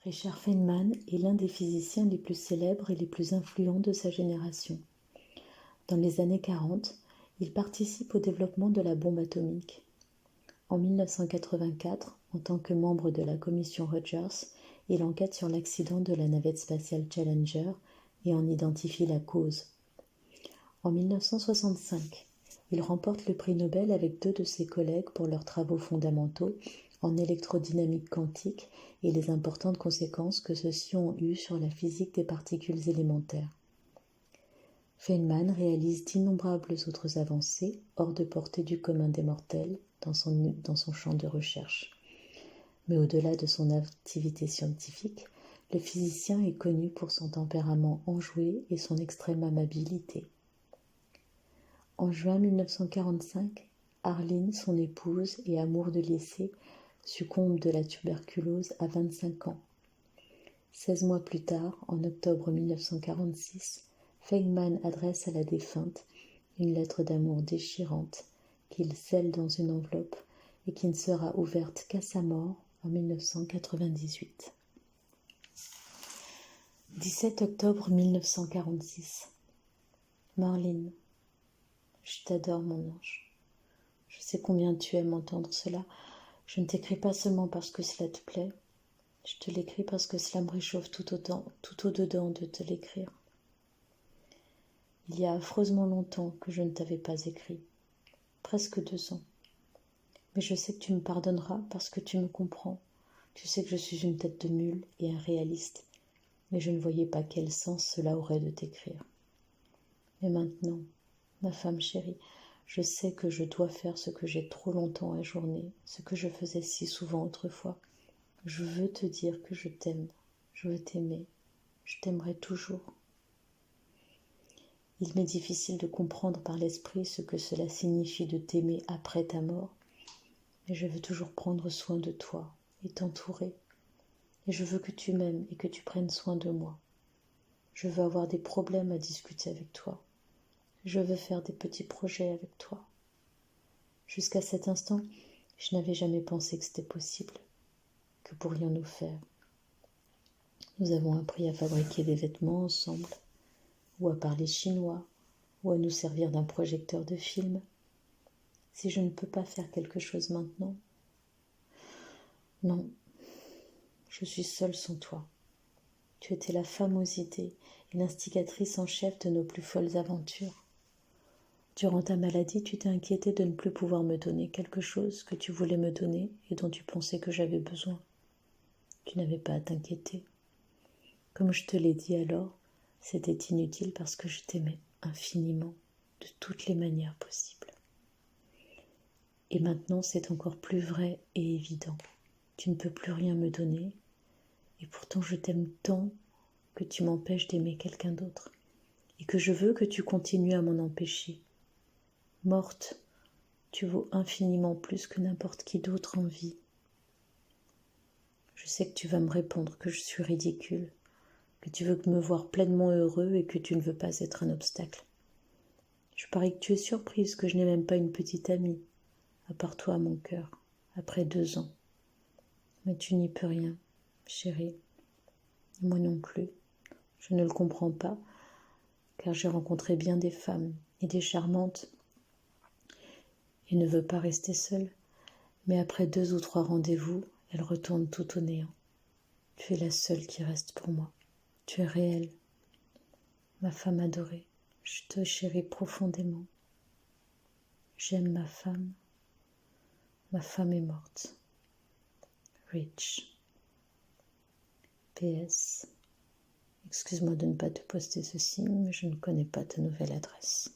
Richard Feynman est l'un des physiciens les plus célèbres et les plus influents de sa génération. Dans les années 40, il participe au développement de la bombe atomique. En 1984, en tant que membre de la commission Rogers, il enquête sur l'accident de la navette spatiale Challenger et en identifie la cause. En 1965, il remporte le prix Nobel avec deux de ses collègues pour leurs travaux fondamentaux en électrodynamique quantique et les importantes conséquences que ceux-ci ont eues sur la physique des particules élémentaires. Feynman réalise d'innombrables autres avancées hors de portée du commun des mortels dans son champ de recherche. Mais au-delà de son activité scientifique, le physicien est connu pour son tempérament enjoué et son extrême amabilité. En juin 1945, Arline, son épouse et amour de lycée, succombe de la tuberculose à 25 ans. 16 mois plus tard, en octobre 1946, Feynman adresse à la défunte une lettre d'amour déchirante qu'il scelle dans une enveloppe et qui ne sera ouverte qu'à sa mort en 1998. 17 octobre 1946. Marlene, je t'adore mon ange. Je sais combien tu aimes entendre cela. Je ne t'écris pas seulement parce que cela te plaît. Je te l'écris parce que cela me réchauffe tout au-dedans de te l'écrire. Il y a affreusement longtemps que je ne t'avais pas écrit. Presque 2 ans. Mais je sais que tu me pardonneras parce que tu me comprends. Tu sais que je suis une tête de mule et un réaliste. Mais je ne voyais pas quel sens cela aurait de t'écrire. Mais maintenant, ma femme chérie, je sais que je dois faire ce que j'ai trop longtemps ajourné, ce que je faisais si souvent autrefois. Je veux te dire que je t'aime, je veux t'aimer, je t'aimerai toujours. Il m'est difficile de comprendre par l'esprit ce que cela signifie de t'aimer après ta mort, mais je veux toujours prendre soin de toi et t'entourer. Et je veux que tu m'aimes et que tu prennes soin de moi. Je veux avoir des problèmes à discuter avec toi. Je veux faire des petits projets avec toi. Jusqu'à cet instant, je n'avais jamais pensé que c'était possible. Que pourrions-nous faire? Nous avons appris à fabriquer des vêtements ensemble, ou à parler chinois, ou à nous servir d'un projecteur de film. Si je ne peux pas faire quelque chose maintenant, non, je suis seule sans toi. Tu étais la femme aux idées et l'instigatrice en chef de nos plus folles aventures. Durant ta maladie, tu t'es inquiétée de ne plus pouvoir me donner quelque chose que tu voulais me donner et dont tu pensais que j'avais besoin. Tu n'avais pas à t'inquiéter. Comme je te l'ai dit alors, c'était inutile parce que je t'aimais infiniment, de toutes les manières possibles. Et maintenant, c'est encore plus vrai et évident. Tu ne peux plus rien me donner, et pourtant je t'aime tant que tu m'empêches d'aimer quelqu'un d'autre, et que je veux que tu continues à m'en empêcher. Morte, tu vaux infiniment plus que n'importe qui d'autre en vie. Je sais que tu vas me répondre que je suis ridicule, que tu veux me voir pleinement heureux et que tu ne veux pas être un obstacle. Je parie que tu es surprise que je n'ai même pas une petite amie, à part toi, mon cœur, après 2 ans. Mais tu n'y peux rien, chérie. Moi non plus. Je ne le comprends pas, car j'ai rencontré bien des femmes, et des charmantes, et ne veux pas rester seule. Mais après 2 ou 3 rendez-vous, elles retournent tout au néant. Tu es la seule qui reste pour moi. Tu es réelle. Ma femme adorée, je te chéris profondément. J'aime ma femme. Ma femme est morte. Rich. PS. Excuse-moi de ne pas te poster ceci, mais je ne connais pas ta nouvelle adresse.